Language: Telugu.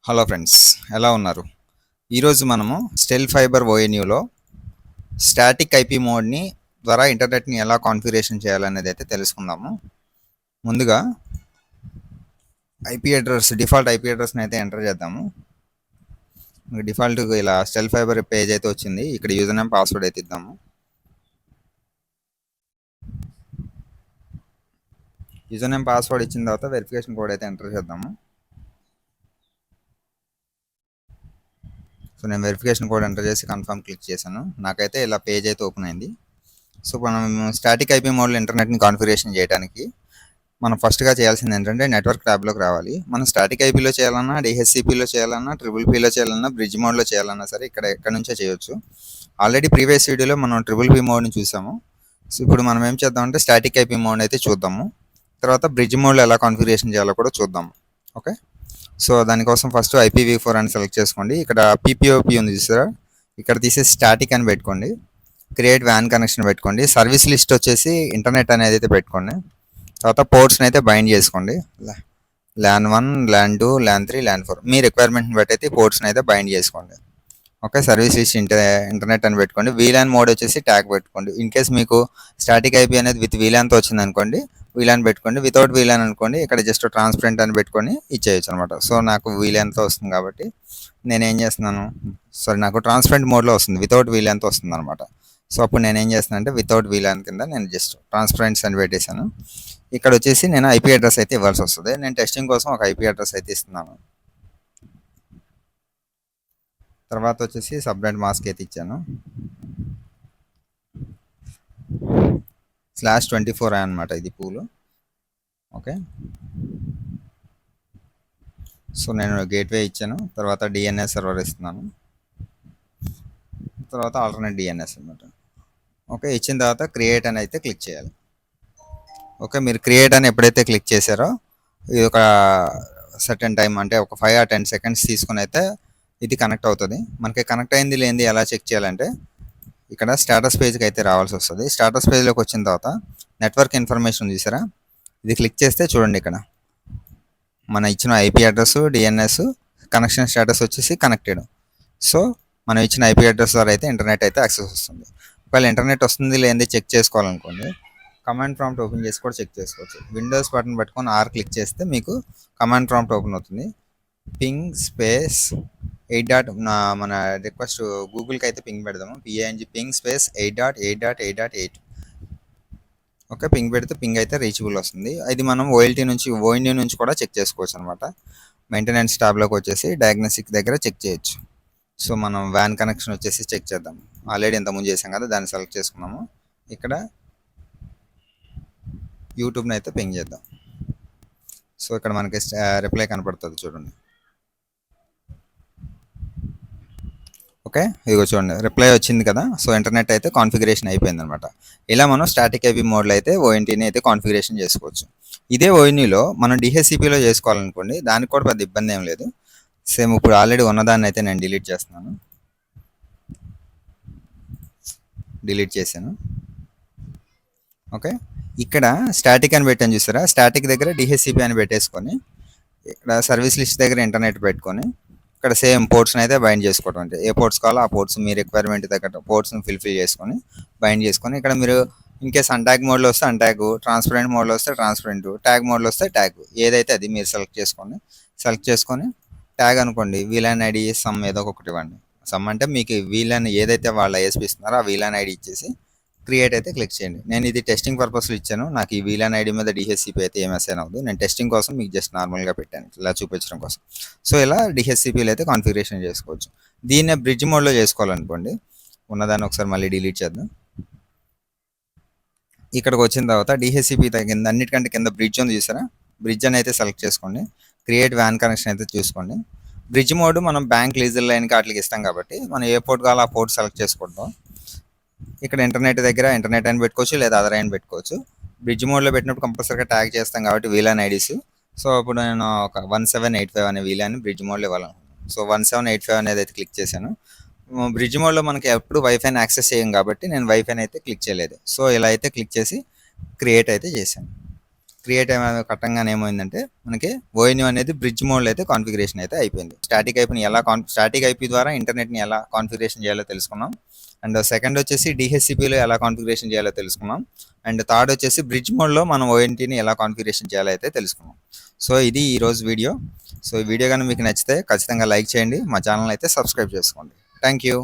హలో ఫ్రెండ్స్, ఎలా ఉన్నారు? ఈరోజు మనము స్టెల్ ఫైబర్ ఓఎన్యూలో స్టాటిక్ ఐపీ మోడ్ని ద్వారా ఇంటర్నెట్ని ఎలా కాన్ఫిగరేషన్ చేయాలనేది అయితే తెలుసుకుందాము. ముందుగా డిఫాల్ట్ ఐపీ అడ్రస్ని అయితే ఎంటర్ చేద్దాము. డిఫాల్ట్ ఇలా స్టెల్ ఫైబర్ పేజ్ అయితే వచ్చింది. ఇక్కడ యూజర్ నేమ్ పాస్వర్డ్ అయితే ఇద్దాము. యూజర్ నేమ్ పాస్వర్డ్ ఇచ్చిన తర్వాత వెరిఫికేషన్ కోడ్ అయితే ఎంటర్ చేద్దాము. సో నేను వెరిఫికేషన్ కోడ్ ఎంటర్ చేసి కన్ఫర్మ్ క్లిక్ చేశాను. నాకైతే ఇలా పేజ్ అయితే ఓపెన్ అయింది. సో మనం స్టాటిక్ ఐపీ మోడ్లో ఇంటర్నెట్ని కాన్ఫిగరేషన్ చేయడానికి మనం ఫస్ట్గా చేయాల్సింది ఏంటంటే నెట్వర్క్ ట్యాబ్లోకి రావాలి. మనం స్టాటిక్ ఐపీలో చేయాలన్నా, డిహెచ్సిపిలో చేయాలన్నా, ట్రిపుల్ పీలో చేయాలన్నా, బ్రిడ్జ్ మోడ్లో చేయాలన్నా సరే ఎక్కడ నుంచే చేయొచ్చు. ఆల్రెడీ ప్రీవియస్ వీడియోలో మనం ట్రిపుల్ పీ మోడ్ని చూసాము. సో ఇప్పుడు మనం ఏం చేద్దామంటే స్టాటిక్ ఐపీ మోడ్ అయితే చూద్దాము. తర్వాత బ్రిడ్జ్ మోడ్లో ఎలా కాన్ఫిగరేషన్ చేయాలో కూడా చూద్దాము. ఓకే, సో దానికోసం ఫస్ట్ IPv4 అని సెలెక్ట్ చేసుకోండి. ఇక్కడ PPOP ఉంది చూసారా, ఇక్కడ తీసేసి స్టాటిక్ అని పెట్టుకోండి. క్రియేట్ వ్యాన్ కనెక్షన్ పెట్టుకోండి. సర్వీస్ లిస్ట్ వచ్చేసి ఇంటర్నెట్ అనేది అయితే పెట్టుకోండి. తర్వాత పోర్ట్స్ని అయితే బైండ్ చేసుకోండి. LAN 1, LAN 2, LAN 3, LAN 4 మీ రిక్వైర్మెంట్ని బట్టి అయితే పోర్ట్స్ని అయితే బైండ్ చేసుకోండి. ఓకే, సర్వీస్ లిస్ట్ ఇంటర్నెట్ అని పెట్టుకోండి. VLAN మోడ్ వచ్చేసి ట్యాగ్ పెట్టుకోండి. ఇన్ కేస్ మీకు స్టాటిక్ ఐపీ అనేది విత్ VLANతో వచ్చింది అనుకోండి, VLAN పెట్టుకోండి. వితౌట్ VLAN అనుకోండి, ఇక్కడ జస్ట్ ట్రాన్స్పరెంట్ అని పెట్టుకొని ఇచ్చేయచ్చు అనమాట. సో నాకు VLANతో వస్తుంది కాబట్టి నేనేం చేస్తున్నాను, నాకు ట్రాన్స్పరెంట్ మోడ్లో వస్తుంది, వితౌట్ VLANతో వస్తుంది అనమాట. సో అప్పుడు నేనేం చేస్తున్నాను అంటే వితౌట్ VLAN కింద నేను జస్ట్ ట్రాన్స్పరెంట్స్ అని పెట్టేశాను. ఇక్కడ వచ్చేసి నేను IP అడ్రస్ అయితే ఇవ్వాల్సి వస్తుంది. నేను టెస్టింగ్ కోసం ఒక IP అడ్రస్ అయితే ఇస్తున్నాను. తర్వాత వచ్చేసి సబ్నెట్ మాస్క్ అయితే ఇచ్చాను. /24 అనమాట ఇది పూలు. ఓకే, సో నేను గేట్వే ఇచ్చాను. తర్వాత DNS సర్వర్ ఇస్తున్నాను. తర్వాత ఆల్టర్నేట్ DNS అనమాట. ఓకే, ఇచ్చిన తర్వాత క్రియేట్ అని అయితే క్లిక్ చేయాలి. ఓకే, మీరు క్రియేట్ అని ఎప్పుడైతే క్లిక్ చేశారో ఇది ఒక సర్టెన్ టైం అంటే ఒక 5 or 10 seconds తీసుకుని అయితే ఇది కనెక్ట్ అవుతుంది. మనకి కనెక్ట్ అయింది లేనిది ఎలా చెక్ చేయాలంటే ఇక్కడ స్టేటస్ పేజ్కి అయితే రావాల్సి వస్తుంది. స్టేటస్ పేజ్లోకి వచ్చిన తర్వాత నెట్వర్క్ ఇన్ఫర్మేషన్ చూసారా, ఇది క్లిక్ చేస్తే చూడండి ఇక్కడ మన ఇచ్చిన IP address, DNS, connection status వచ్చేసి కనెక్టెడ్. సో మనం ఇచ్చిన IP అడ్రస్ ద్వారా అయితే ఇంటర్నెట్ అయితే యాక్సెస్ వస్తుంది. ఒకవేళ ఇంటర్నెట్ వస్తుంది లేనిది చెక్ చేసుకోవాలనుకోండి, కమాండ్ ప్రాంప్ట్ ఓపెన్ చేసి కూడా చెక్ చేసుకోవచ్చు. విండోస్ బటన్ పట్టుకొని R క్లిక్ చేస్తే మీకు కమాండ్ ప్రాంప్ట్ ఓపెన్ అవుతుంది. Ping space 8. మన రిక్వెస్ట్ గూగుల్కి అయితే పింగ్ పెడదాము. Ping space 8.8.8.8. ఓకే, పింగ్ పెడితే పింగ్ అయితే రీచబుల్ వస్తుంది. ఇది మనం ఓఎన్యూ నుంచి కూడా చెక్ చేసుకోవచ్చు అనమాట. మెయింటెనెన్స్ ట్యాబ్లోకి వచ్చేసి డయాగ్నోస్టిక్ దగ్గర చెక్ చేయొచ్చు. సో మనం వ్యాన్ కనెక్షన్ వచ్చేసి చెక్ చేద్దాం. ఆల్రెడీ ఇంతకుముందు చేసాం కదా, దాన్ని సెలెక్ట్ చేసుకున్నాము. ఇక్కడ యూట్యూబ్ని అయితే పింగ్ చేద్దాం. సో ఇక్కడ మనకి రిప్లై కనపడుతుంది చూడండి. ఓకే, ఇదిగో చూడండి రిప్లై వచ్చింది కదా. సో ఇంటర్నెట్ అయితే కాన్ఫిగరేషన్ అయిపోయింది అనమాట. ఇలా మనం స్టాటిక్ ఐపీ మోడ్లో అయితే ONTని అయితే కాన్ఫిగరేషన్ చేసుకోవచ్చు. ఇదే ONTలో మనం DHCPలో చేసుకోవాలనుకోండి, దానికి కూడా పెద్ద ఇబ్బంది ఏం లేదు. సేమ్ ఇప్పుడు ఆల్రెడీ ఉన్నదాన్ని అయితే నేను డిలీట్ చేస్తున్నాను. డిలీట్ చేశాను. ఓకే, ఇక్కడ స్టాటిక్ అని పెట్టాను చూసారా, స్టాటిక్ దగ్గర DHCP అని పెట్టేసుకొని ఇక్కడ సర్వీస్ లిస్ట్ దగ్గర ఇంటర్నెట్ పెట్టుకొని ఇక్కడ సేమ్ పోర్ట్స్ని అయితే బైండ్ చేసుకోవడం. అంటే ఏ పోర్ట్స్ కావాలో ఆ పోర్ట్స్ మీ రిక్వైర్మెంట్ దగ్గర పోర్ట్స్ని ఫిల్ చేసుకొని బైండ్ చేసుకొని ఇక్కడ మీరు ఇన్ కేస్ అన్ట్యాగ్ మోడ్లో వస్తే అన్ట్యాగ్, ట్రాన్స్పరెంట్ మోడ్లో వస్తే ట్రాన్స్పరెంట్, ట్యాగ్ మోడ్లో వస్తే ట్యాగ్, ఏదైతే అది మీరు సెలెక్ట్ చేసుకొని ట్యాగ్ అనుకోండి VLAN ID సమ్ ఏదో ఒకటి ఇవ్వండి. సమ్ అంటే మీకు VLAN ఏదైతే వాళ్ళ ISP ఇస్తున్నారో ఆ VLAN ID ఇచ్చేసి క్రియేట్ అయితే క్లిక్ చేయండి. నేను ఇది టెస్టింగ్ పర్పస్లో ఇచ్చాను. నాకు ఈ VLAN ID మీద DHCP అయితే ఏం అసైన్ అవ్వదు. నేను టెస్టింగ్ కోసం మీకు జస్ట్ నార్మల్గా పెట్టాను, ఇలా చూపించడం కోసం. సో ఇలా DHCPలో అయితే కాన్ఫిగరేషన్ చేసుకోవచ్చు. దీన్నే బ్రిడ్జ్ మోడ్లో చేసుకోవాలనుకోండి, ఉన్నదాన్ని ఒకసారి మళ్ళీ డిలీట్ చేద్దాం. ఇక్కడికి వచ్చిన తర్వాత DHCP కింద అన్నిటికంటే కింద బ్రిడ్జ్ ఉంది చూసారా, బ్రిడ్జ్ అని అయితే సెలెక్ట్ చేసుకోండి. క్రియేట్ వ్యాన్ కనెక్షన్ అయితే చూసుకోండి. బ్రిడ్జ్ మోడ్ మనం బ్యాంక్ లీజర్ లైన్కి వాటికి ఇస్తాం కాబట్టి మనం ఏ పోర్ట్ కావాలో ఆ పోర్ట్ సెలెక్ట్ చేసుకుంటాం. ఇక్కడ ఇంటర్నెట్ దగ్గర ఇంటర్నెట్ అని పెట్టుకోవచ్చు, లేదా అదర్ అని పెట్టుకోవచ్చు. బ్రిడ్జ్ మోడ్లో పెట్టినప్పుడు కంపల్సరీగా ట్యాగ్ చేస్తాం కాబట్టి VLAN IDs. సో ఇప్పుడు నేను ఒక 1785 అనే VLAN బ్రిడ్జ్ మోడ్లో ఇవ్వాలనుకుంటున్నాను. సో 1785 అనేది అయితే క్లిక్ చేశాను. బ్రిడ్జ్ మోడ్లో మనకి ఎప్పుడు వైఫైని యాక్సెస్ చేయం కాబట్టి నేను వైఫైని అయితే క్లిక్ చేయలేదు. సో ఇలా అయితే క్లిక్ చేసి క్రియేట్ అయితే చేశాను. క్రియేట్ కట్టంగానే ఏమైందంటే మనకి ఓఎన్యూ అనేది బ్రిడ్జ్ మోడ్లో అయితే కాన్ఫిగరేషన్ అయితే అయిపోయింది. స్టాటిక్ ఐపీ ద్వారా ఇంటర్నెట్ని ఎలా కాన్ఫిగరేషన్ చేయాలో తెలుసుకున్నాం. అండ్ సెకండ్ వచ్చేసి డిహెచ్సిపిలో ఎలా కాన్ఫిగరేషన్ చేయాలో తెలుసుకున్నాం. అండ్ థర్డ్ వచ్చేసి బ్రిడ్జ్ మోడ్లో మనం ఓఎన్టీని ఎలా కాన్ఫిగరేషన్ చేయాలో అయితే తెలుసుకున్నాం. సో ఇది ఈరోజు వీడియో. సో ఈ వీడియో కానీ మీకు నచ్చితే ఖచ్చితంగా లైక్ చేయండి, మా ఛానల్ అయితే సబ్స్క్రైబ్ చేసుకోండి. Thank you.